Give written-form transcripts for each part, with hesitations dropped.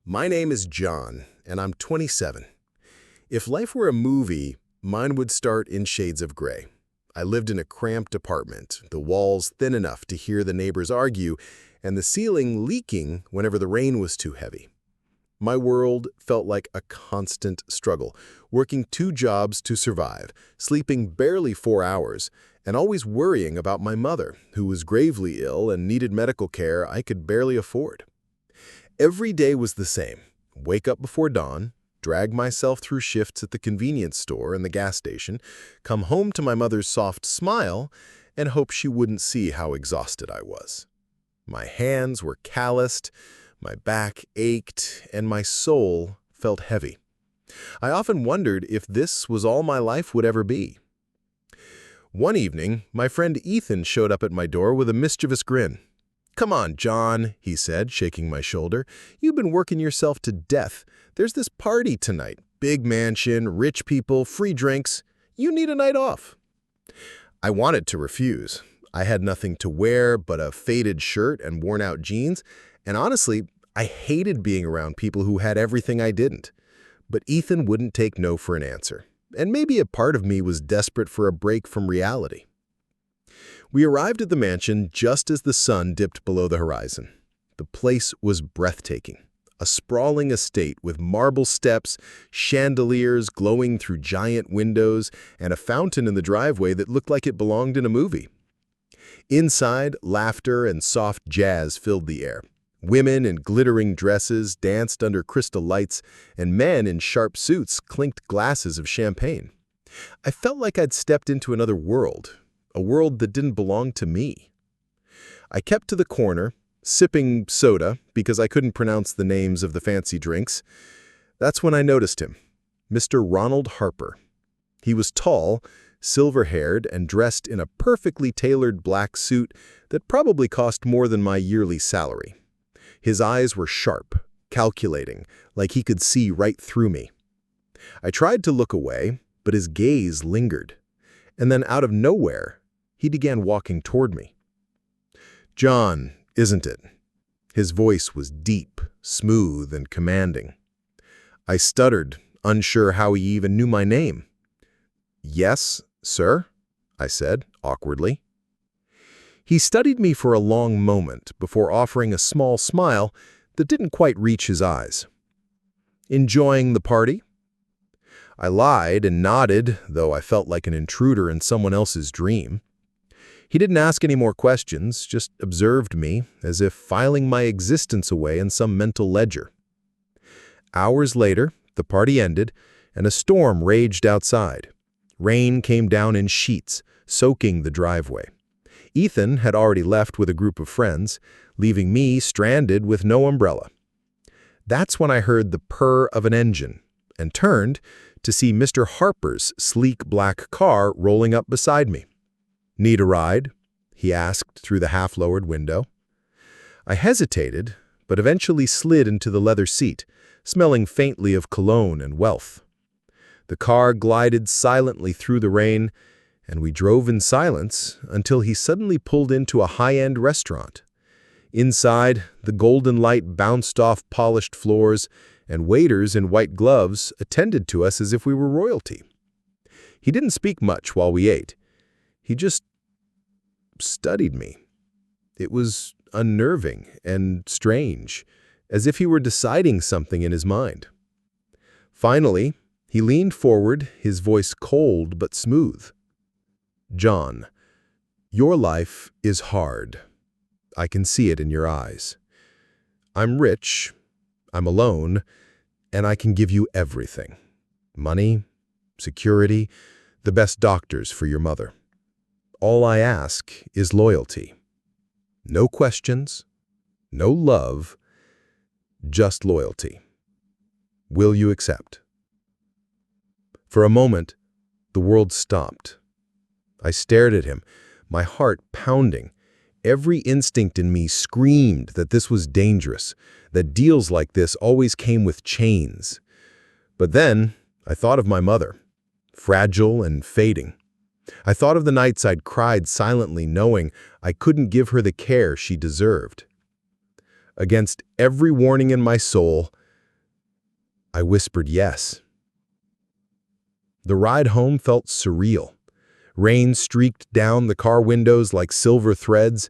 My name is John, and I'm 27. If life were a movie, mine would start in shades of gray. I lived in a cramped apartment, the walls thin enough to hear the neighbors argue, and the ceiling leaking whenever the rain was too heavy. My world felt like a constant struggle, working 2 jobs to survive, sleeping barely 4 hours, and always worrying about my mother, who was gravely ill and needed medical care I could barely afford. Every day was the same. Wake up before dawn, drag myself through shifts at the convenience store and the gas station, come home to my mother's soft smile, and hope she wouldn't see how exhausted I was. My hands were calloused, my back ached, and my soul felt heavy. I often wondered if this was all my life would ever be. One evening, my friend Ethan showed up at my door with a mischievous grin. "Come on, John," he said, shaking my shoulder. "You've been working yourself to death. There's this party tonight. Big mansion, rich people, free drinks. You need a night off." I wanted to refuse. I had nothing to wear but a faded shirt and worn-out jeans, and honestly, I hated being around people who had everything I didn't. But Ethan wouldn't take no for an answer, and maybe a part of me was desperate for a break from reality. We arrived at the mansion just as the sun dipped below the horizon. The place was breathtaking. A sprawling estate with marble steps, chandeliers glowing through giant windows, and a fountain in the driveway that looked like it belonged in a movie. Inside, laughter and soft jazz filled the air. Women in glittering dresses danced under crystal lights, and men in sharp suits clinked glasses of champagne. I felt like I'd stepped into another world, a world that didn't belong to me. I kept to the corner, sipping soda because I couldn't pronounce the names of the fancy drinks. That's when I noticed him, Mr. Ronald Harper. He was tall, silver-haired, and dressed in a perfectly tailored black suit that probably cost more than my yearly salary. His eyes were sharp, calculating, like he could see right through me. I tried to look away, but his gaze lingered. And then out of nowhere, he began walking toward me. "John, isn't it?" His voice was deep, smooth, and commanding. I stuttered, unsure how he even knew my name. "Yes, sir," I said, awkwardly. He studied me for a long moment before offering a small smile that didn't quite reach his eyes. "Enjoying the party?" I lied and nodded, though I felt like an intruder in someone else's dream. He didn't ask any more questions, just observed me, as if filing my existence away in some mental ledger. Hours later, the party ended, and a storm raged outside. Rain came down in sheets, soaking the driveway. Ethan had already left with a group of friends, leaving me stranded with no umbrella. That's when I heard the purr of an engine, and turned to see Mr. Harper's sleek black car rolling up beside me. "Need a ride?" he asked through the half-lowered window. I hesitated, but eventually slid into the leather seat, smelling faintly of cologne and wealth. The car glided silently through the rain, and we drove in silence until he suddenly pulled into a high-end restaurant. Inside, the golden light bounced off polished floors, and waiters in white gloves attended to us as if we were royalty. He didn't speak much while we ate. He just studied me. It was unnerving and strange, as if he were deciding something in his mind. Finally, he leaned forward, his voice cold but smooth. "John, your life is hard. I can see it in your eyes. I'm rich, I'm alone, and I can give you everything. Money, security, the best doctors for your mother. All I ask is loyalty. No questions, no love, just loyalty. Will you accept?" For a moment, the world stopped. I stared at him, my heart pounding. Every instinct in me screamed that this was dangerous, that deals like this always came with chains. But then I thought of my mother, fragile and fading. I thought of the nights I'd cried silently knowing I couldn't give her the care she deserved. Against every warning in my soul, I whispered yes. The ride home felt surreal. Rain streaked down the car windows like silver threads,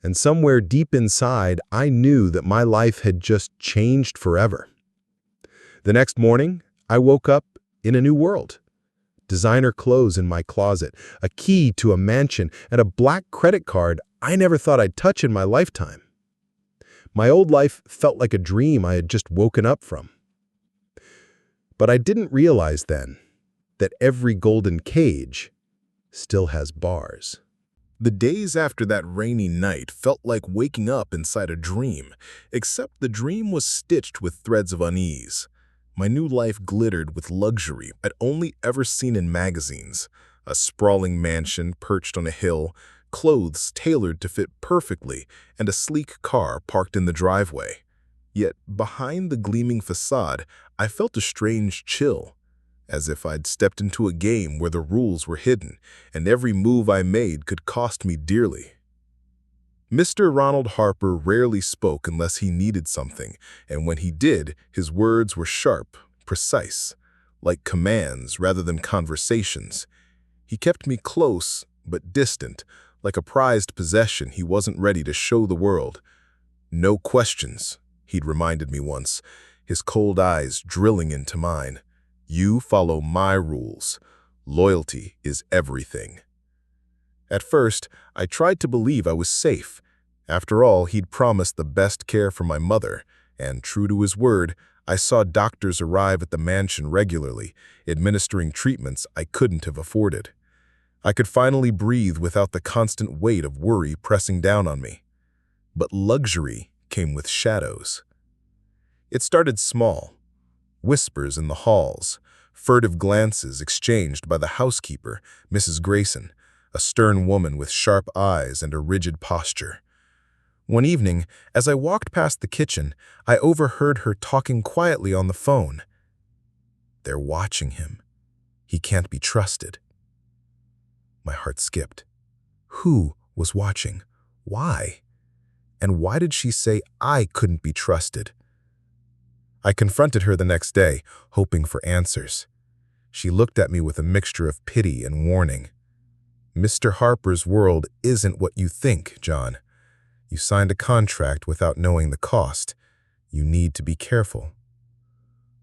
and somewhere deep inside, I knew that my life had just changed forever. The next morning, I woke up in a new world. Designer clothes in my closet, a key to a mansion, and a black credit card I never thought I'd touch in my lifetime. My old life felt like a dream I had just woken up from. But I didn't realize then that every golden cage still has bars. The days after that rainy night felt like waking up inside a dream, except the dream was stitched with threads of unease. My new life glittered with luxury I'd only ever seen in magazines. A sprawling mansion perched on a hill, clothes tailored to fit perfectly, and a sleek car parked in the driveway. Yet behind the gleaming facade, I felt a strange chill, as if I'd stepped into a game where the rules were hidden, and every move I made could cost me dearly. Mr. Ronald Harper rarely spoke unless he needed something, and when he did, his words were sharp, precise, like commands rather than conversations. He kept me close but distant, like a prized possession he wasn't ready to show the world. "No questions," he'd reminded me once, his cold eyes drilling into mine. "You follow my rules. Loyalty is everything." At first, I tried to believe I was safe. After all, he'd promised the best care for my mother, and true to his word, I saw doctors arrive at the mansion regularly, administering treatments I couldn't have afforded. I could finally breathe without the constant weight of worry pressing down on me. But luxury came with shadows. It started small. Whispers in the halls, furtive glances exchanged by the housekeeper, Mrs. Grayson, a stern woman with sharp eyes and a rigid posture. One evening, as I walked past the kitchen, I overheard her talking quietly on the phone. "They're watching him. He can't be trusted." My heart skipped. Who was watching? Why? And why did she say I couldn't be trusted? I confronted her the next day, hoping for answers. She looked at me with a mixture of pity and warning. "Mr. Harper's world isn't what you think, John. You signed a contract without knowing the cost. You need to be careful."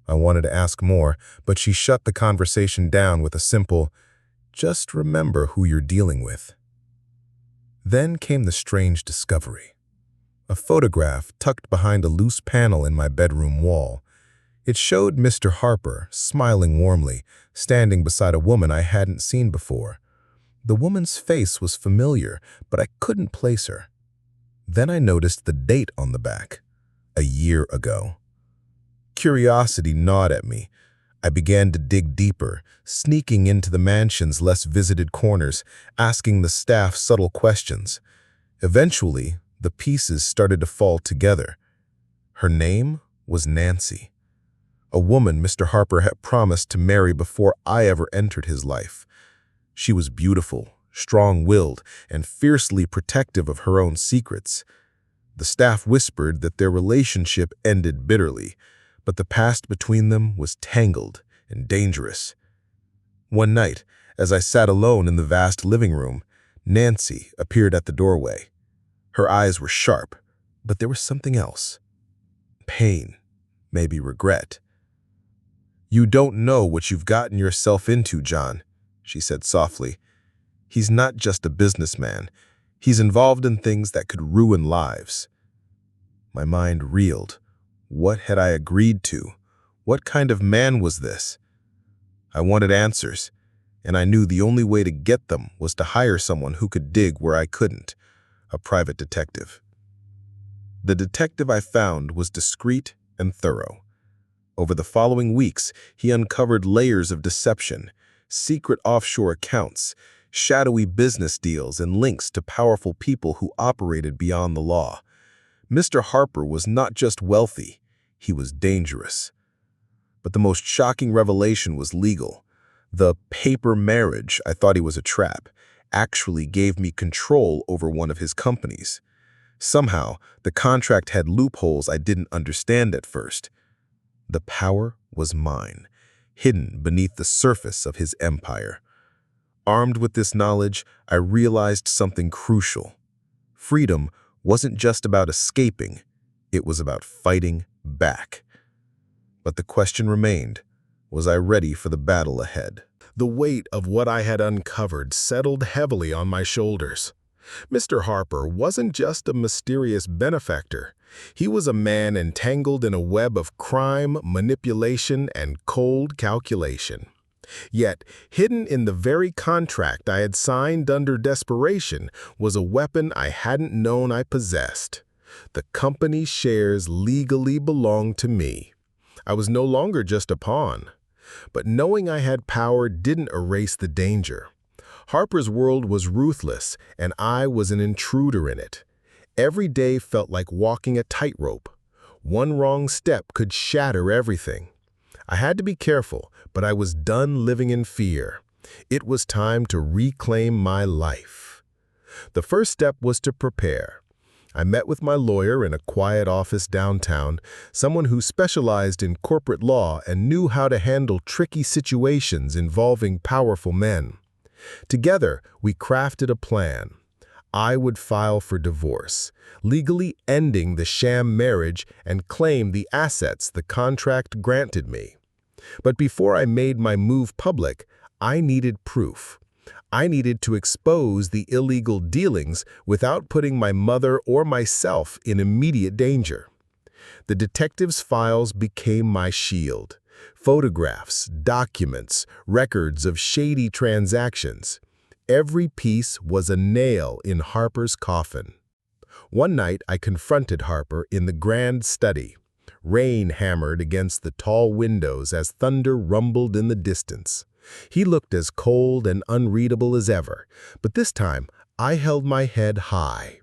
I wanted to ask more, but she shut the conversation down with a simple, "Just remember who you're dealing with." Then came the strange discovery. A photograph tucked behind a loose panel in my bedroom wall. It showed Mr. Harper, smiling warmly, standing beside a woman I hadn't seen before. The woman's face was familiar, but I couldn't place her. Then I noticed the date on the back, a year ago. Curiosity gnawed at me. I began to dig deeper, sneaking into the mansion's less visited corners, asking the staff subtle questions. Eventually, the pieces started to fall together. Her name was Nancy, a woman Mr. Harper had promised to marry before I ever entered his life. She was beautiful, strong-willed, and fiercely protective of her own secrets. The staff whispered that their relationship ended bitterly, but the past between them was tangled and dangerous. One night, as I sat alone in the vast living room, Nancy appeared at the doorway. Her eyes were sharp, but there was something else. Pain, maybe regret. "You don't know what you've gotten yourself into, John," she said softly. "He's not just a businessman. He's involved in things that could ruin lives." My mind reeled. What had I agreed to? What kind of man was this? I wanted answers, and I knew the only way to get them was to hire someone who could dig where I couldn't, a private detective. The detective I found was discreet and thorough. Over the following weeks, he uncovered layers of deception, secret offshore accounts, shadowy business deals, and links to powerful people who operated beyond the law. Mr. Harper was not just wealthy, he was dangerous. But the most shocking revelation was legal. The paper marriage I thought he was a trap actually gave me control over one of his companies. Somehow, the contract had loopholes I didn't understand at first. The power was mine, hidden beneath the surface of his empire. Armed with this knowledge, I realized something crucial. Freedom wasn't just about escaping, it was about fighting back. But the question remained, was I ready for the battle ahead? The weight of what I had uncovered settled heavily on my shoulders. Mr. Harper wasn't just a mysterious benefactor. He was a man entangled in a web of crime, manipulation, and cold calculation. Yet, hidden in the very contract I had signed under desperation was a weapon I hadn't known I possessed. The company's shares legally belonged to me. I was no longer just a pawn. But knowing I had power didn't erase the danger. Harper's world was ruthless, and I was an intruder in it. Every day felt like walking a tightrope. One wrong step could shatter everything. I had to be careful, but I was done living in fear. It was time to reclaim my life. The first step was to prepare. I met with my lawyer in a quiet office downtown, someone who specialized in corporate law and knew how to handle tricky situations involving powerful men. Together, we crafted a plan. I would file for divorce, legally ending the sham marriage and claim the assets the contract granted me. But before I made my move public, I needed proof. I needed to expose the illegal dealings without putting my mother or myself in immediate danger. The detective's files became my shield. Photographs, documents, records of shady transactions. Every piece was a nail in Harper's coffin. One night, I confronted Harper in the grand study. Rain hammered against the tall windows as thunder rumbled in the distance. He looked as cold and unreadable as ever, but this time I held my head high.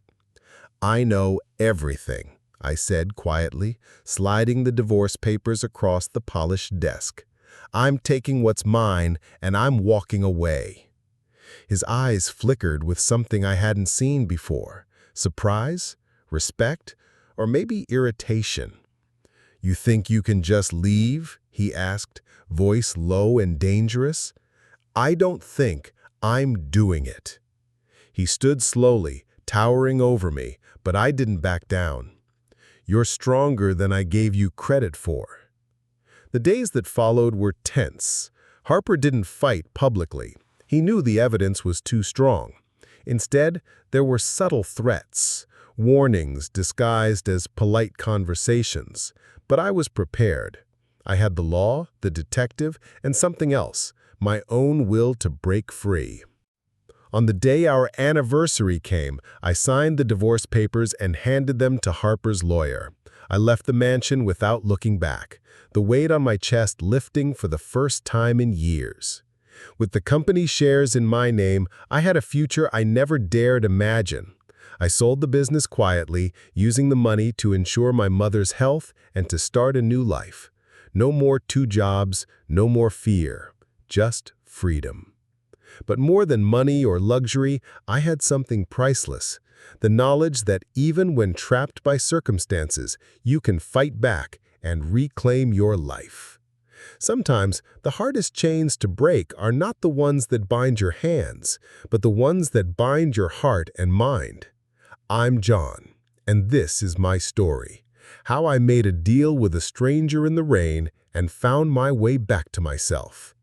"I know everything," I said quietly, sliding the divorce papers across the polished desk. "I'm taking what's mine, and I'm walking away." His eyes flickered with something I hadn't seen before. Surprise? Respect? Or maybe irritation? "You think you can just leave?" he asked, voice low and dangerous. "I don't think, I'm doing it." He stood slowly, towering over me, but I didn't back down. "You're stronger than I gave you credit for." The days that followed were tense. Harper didn't fight publicly. He knew the evidence was too strong. Instead, there were subtle threats, warnings disguised as polite conversations. But I was prepared. I had the law, the detective, and something else, my own will to break free. On the day our anniversary came, I signed the divorce papers and handed them to Harper's lawyer. I left the mansion without looking back, the weight on my chest lifting for the first time in years. With the company's shares in my name, I had a future I never dared imagine. I sold the business quietly, using the money to ensure my mother's health and to start a new life. No more 2 jobs, no more fear, just freedom. But more than money or luxury, I had something priceless. The knowledge that even when trapped by circumstances, you can fight back and reclaim your life. Sometimes the hardest chains to break are not the ones that bind your hands, but the ones that bind your heart and mind. I'm John, and this is my story. How I made a deal with a stranger in the rain and found my way back to myself.